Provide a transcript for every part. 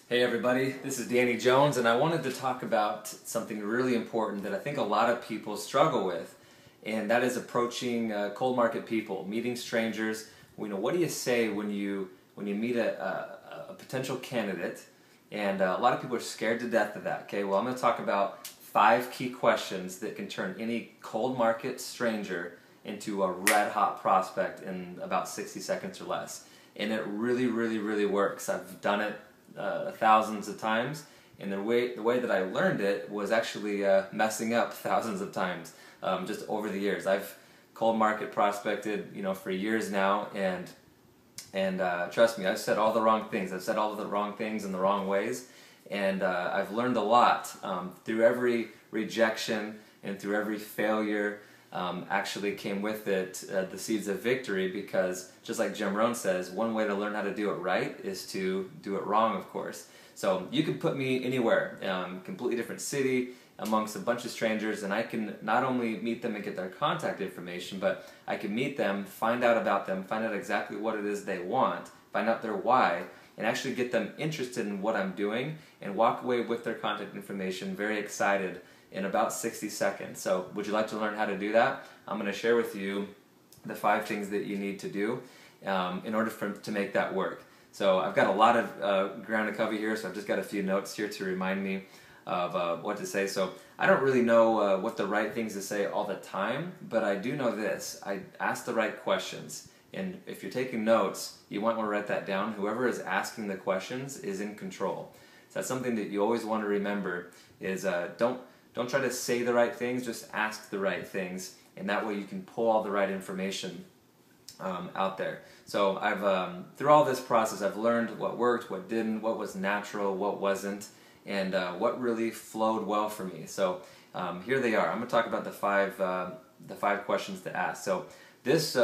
Hey everybody, this is Danny Jones, and I wanted to talk about something really important that I think a lot of people struggle with, and that is approaching cold market people, meeting strangers. What do you say when you meet a potential candidate? And a lot of people are scared to death of that. Okay, well, I'm going to talk about 5 key questions that can turn any cold market stranger into a red hot prospect in about 60 seconds or less. And it really works. I've done it thousands of times, and the way that I learned it was actually messing up thousands of times just over the years. I've cold market prospected, for years now, and trust me, I've said all the wrong things. I've said all of the wrong things in the wrong ways, and I've learned a lot through every rejection and through every failure. Actually came with it the seeds of victory, because just like Jim Rohn says, one way to learn how to do it right is to do it wrong, of course. So you can put me anywhere, completely different city, amongst a bunch of strangers, and I can not only meet them and get their contact information, but I can meet them, find out about them, find out exactly what it is they want, find out their why, and actually get them interested in what I'm doing, and walk away with their contact information very excited in about 60 seconds. So would you like to learn how to do that? I'm going to share with you the 5 things that you need to do in order to make that work. So I've got a lot of ground to cover here, so I've just got a few notes here to remind me of what to say. So I don't really know what the right things to say all the time, but I do know this: I ask the right questions. And if you're taking notes, you might want to write that down. Whoever is asking the questions is in control. So that's something that you always want to remember, is don't try to say the right things, just ask the right things, and that way you can pull all the right information out there. So I've through all this process, I've learned what worked, what didn't, what was natural, what wasn't, and what really flowed well for me. So here they are. I'm going to talk about the five questions to ask. So this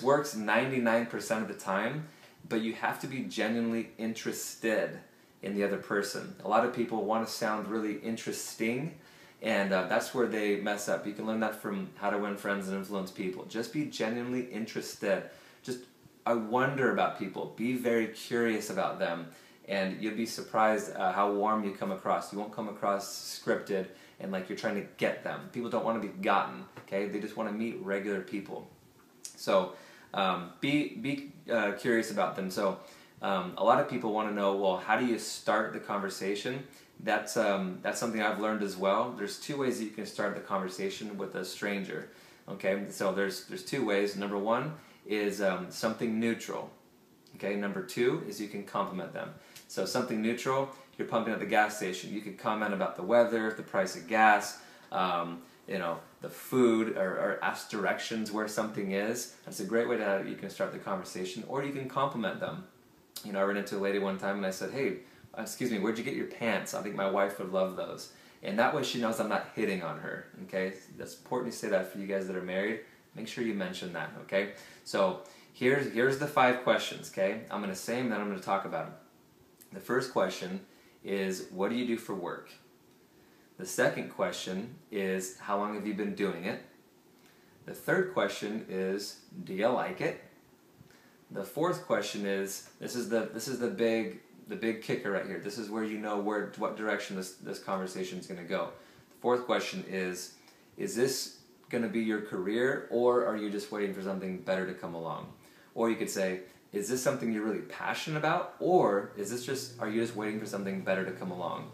works 99% of the time, but you have to be genuinely interested in the other person. A lot of people want to sound really interesting, and that's where they mess up. You can learn that from How to Win Friends and Influence People. Just be genuinely interested. I wonder about people. Be very curious about them, and you'll be surprised how warm you come across. You won't come across scripted and like you're trying to get them. People don't want to be gotten, okay? They just want to meet regular people. So be curious about them. So a lot of people want to know, well, how do you start the conversation? That's something I've learned as well. There's 2 ways that you can start the conversation with a stranger. Okay, so there's 2 ways. Number 1 is something neutral. Okay, number 2 is you can compliment them. So something neutral, you're pumping at the gas station. You can comment about the weather, the price of gas, the food, or ask directions where something is. That's a great way you can start the conversation. Or you can compliment them. I ran into a lady one time and I said, "Hey, excuse me, where'd you get your pants? I think my wife would love those." And that way she knows I'm not hitting on her, okay? That's important to say that for you guys that are married. Make sure you mention that, okay? So here's the 5 questions, okay? I'm going to say them, then I'm going to talk about them. The first question is, what do you do for work? The second question is, how long have you been doing it? The third question is, do you like it? The fourth question is, this is the big kicker right here. This is where you know what direction this conversation is going to go. The fourth question is this going to be your career, or are you just waiting for something better to come along? Or you could say, is this something you're really passionate about, or are you just waiting for something better to come along?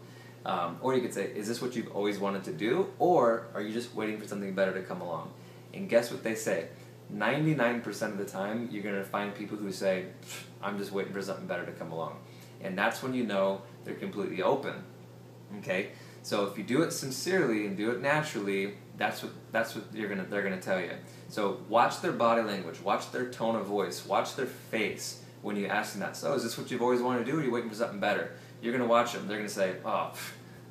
Or you could say, is this what you've always wanted to do, or are you just waiting for something better to come along? And guess what they say? 99% of the time, you're going to find people who say, I'm just waiting for something better to come along. And that's when you know they're completely open. Okay? So if you do it sincerely and do it naturally, that's what they're gonna tell you. So watch their body language, watch their tone of voice, watch their face when you ask them that. So is this what you've always wanted to do, or are you waiting for something better? You're gonna watch them. They're gonna say, "Oh,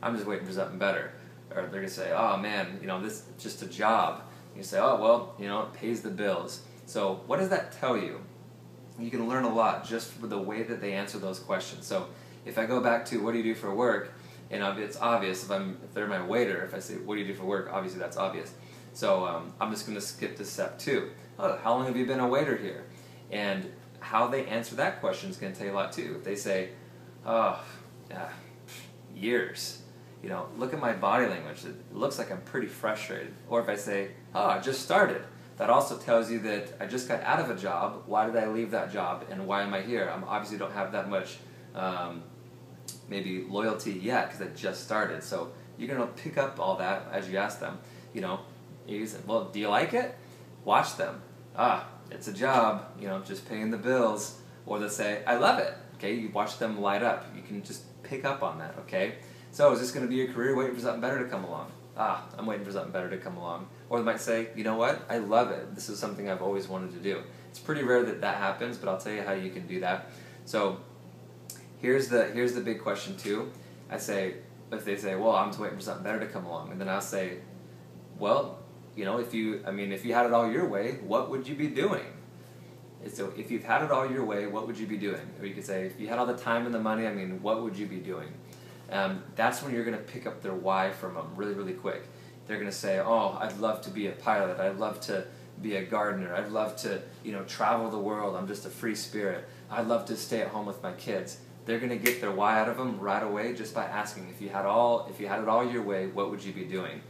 I'm just waiting for something better," or they're gonna say, "Oh man, this is just a job." You say, "Oh well, it pays the bills." So what does that tell you? You can learn a lot just for the way that they answer those questions. So if I go back to, what do you do for work? And it's obvious if they're my waiter, if I say, what do you do for work? Obviously that's obvious. So I'm just going to skip to step 2. Oh, how long have you been a waiter here? And how they answer that question is going to tell you a lot too. If they say, "Oh, years. Look at my body language. It looks like I'm pretty frustrated. Or if I say, oh, I just started, that also tells you that I just got out of a job. Why did I leave that job, and why am I here? I obviously don't have that much maybe loyalty yet because I just started. So you're going to pick up all that as you ask them. You say, well, do you like it? Watch them. It's a job, just paying the bills. Or they'll say, I love it. Okay, you watch them light up. You can just pick up on that, okay? So is this going to be your career, waiting for something better to come along? I'm waiting for something better to come along. Or they might say, you know what, I love it. This is something I've always wanted to do. It's pretty rare that that happens, but I'll tell you how you can do that. So here's the big question too. If they say, well, I'm just waiting for something better to come along, and then I'll say, well, if you had it all your way, what would you be doing? So if you've had it all your way, what would you be doing? Or you could say, if you had all the time and the money, what would you be doing? That's when you're going to pick up their why from them really, really quick. They're going to say, oh, I'd love to be a pilot. I'd love to be a gardener. I'd love to, travel the world. I'm just a free spirit. I'd love to stay at home with my kids. They're going to get their why out of them right away just by asking, if you had it all your way, what would you be doing?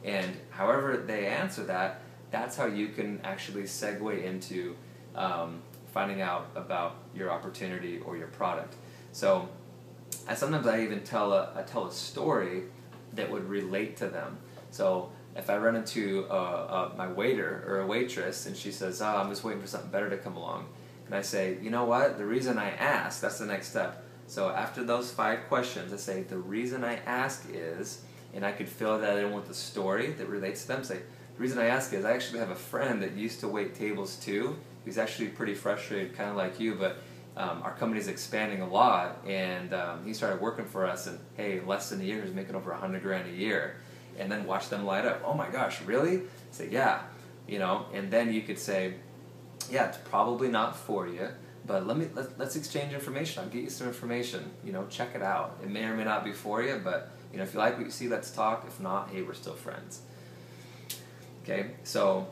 And however they answer that, that's how you can actually segue into finding out about your opportunity or your product. So sometimes I even tell a story that would relate to them. So if I run into my waiter or a waitress and she says, oh, I'm just waiting for something better to come along, and I say, you know what, the reason I ask, that's the next step. So after those 5 questions, I say, the reason I ask is, and I could fill that in with a story that relates to them. Say, the reason I ask is I actually have a friend that used to wait tables too. He's actually pretty frustrated, kind of like you, but our company's expanding a lot, and he started working for us, and hey, in less than a year, he's making over $100,000 a year. And then watch them light up. Oh my gosh, really? Say, yeah, and then you could say, yeah, it's probably not for you, but let's exchange information. I'll get you some information. Check it out. It may or may not be for you, but if you like what you see, let's talk. If not, hey, we're still friends. Okay, so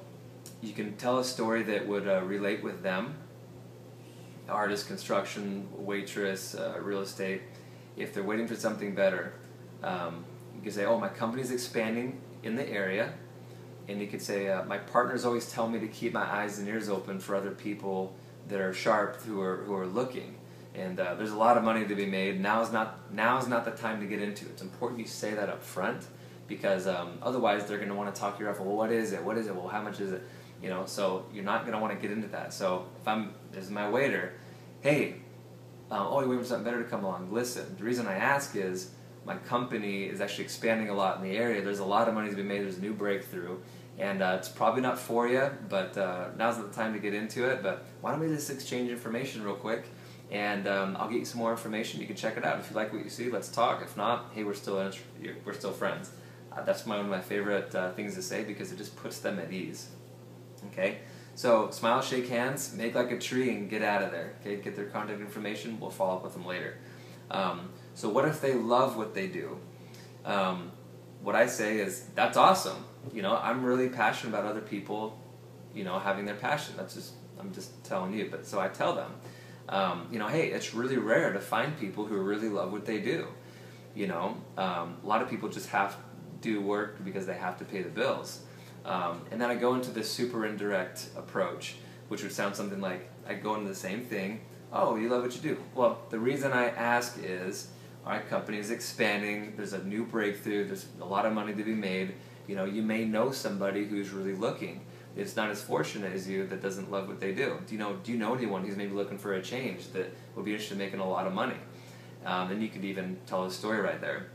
you can tell a story that would relate with them. Artist, construction, waitress, real estate. If they're waiting for something better, you could say, oh, my company's expanding in the area. And you could say, my partners always tell me to keep my eyes and ears open for other people that are sharp who are looking. And there's a lot of money to be made. Now's not the time to get into it. It's important you say that up front, because otherwise they're going to want to talk you off. Well, what is it? What is it? Well, how much is it? So you're not going to want to get into that. So if this is my waiter, hey, oh, you're waiting for something better to come along. Listen, the reason I ask is my company is actually expanding a lot in the area. There's a lot of money to be made. There's a new breakthrough. And it's probably not for you, but now's not the time to get into it. But why don't we just exchange information real quick? And I'll get you some more information. You can check it out. If you like what you see, let's talk. If not, hey, we're still friends. That's one of my favorite things to say, because it just puts them at ease. Okay? So smile, shake hands, make like a tree, and get out of there. Okay? Get their contact information. We'll follow up with them later. So what if they love what they do? What I say is, that's awesome. I'm really passionate about other people, having their passion. I'm just telling you. But so I tell them, hey, it's really rare to find people who really love what they do. A lot of people just have to do work because they have to pay the bills. And then I go into this super indirect approach, which would sound something like, I go into the same thing. Oh, you love what you do. Well, the reason I ask is, our company is expanding, there's a new breakthrough, there's a lot of money to be made. You may know somebody who's really looking. It's not as fortunate as you that doesn't love what they do. Do you know anyone who's maybe looking for a change that would be interested in making a lot of money? And you could even tell a story right there.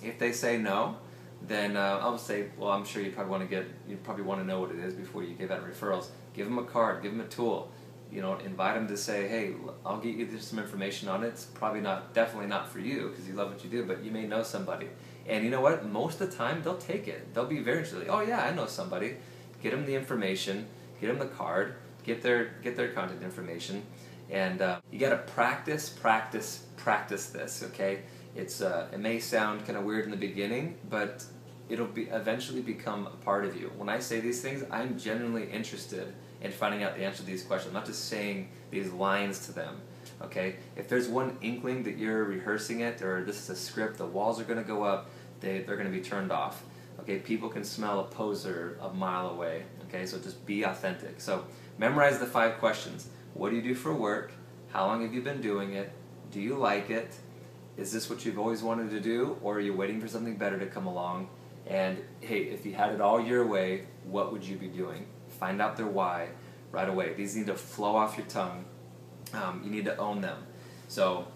If they say no, then I'll say, well, I'm sure you probably want to know what it is before you give out referrals. Give them a card, give them a tool. Invite them to say, hey, I'll get you some information on it. It's definitely not for you because you love what you do, but you may know somebody. And you know what? Most of the time, they'll take it. They'll be very interested. Oh yeah, I know somebody. Get them the information, get them the card, get their contact information, and you got to practice this. Okay? It may sound kind of weird in the beginning, but it'll eventually become a part of you. When I say these things, I'm genuinely interested in finding out the answer to these questions. I'm not just saying these lines to them. Okay, if there's one inkling that you're rehearsing it, or this is a script, the walls are going to go up, they're going to be turned off. Okay, people can smell a poser a mile away. Okay, so just be authentic. So memorize the 5 questions. What do you do for work? How long have you been doing it? Do you like it? Is this what you've always wanted to do, or are you waiting for something better to come along? And hey, if you had it all your way, what would you be doing? Find out their why right away. These need to flow off your tongue. You need to own them. So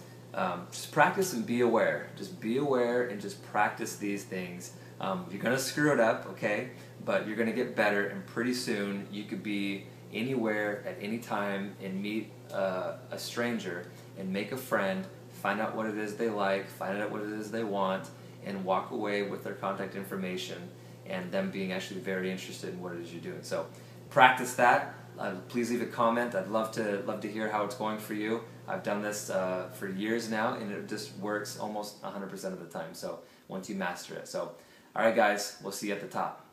just practice and be aware. Just be aware and just practice these things. You're going to screw it up, okay? But you're going to get better, and pretty soon you could be anywhere at any time and meet a stranger and make a friend, find out what it is they like, find out what it is they want, and walk away with their contact information and them being actually very interested in what it is you're doing. So practice that. Please leave a comment. I'd love to hear how it's going for you. I've done this for years now, and it just works almost 100% of the time. So once you master it. So, all right, guys, we'll see you at the top.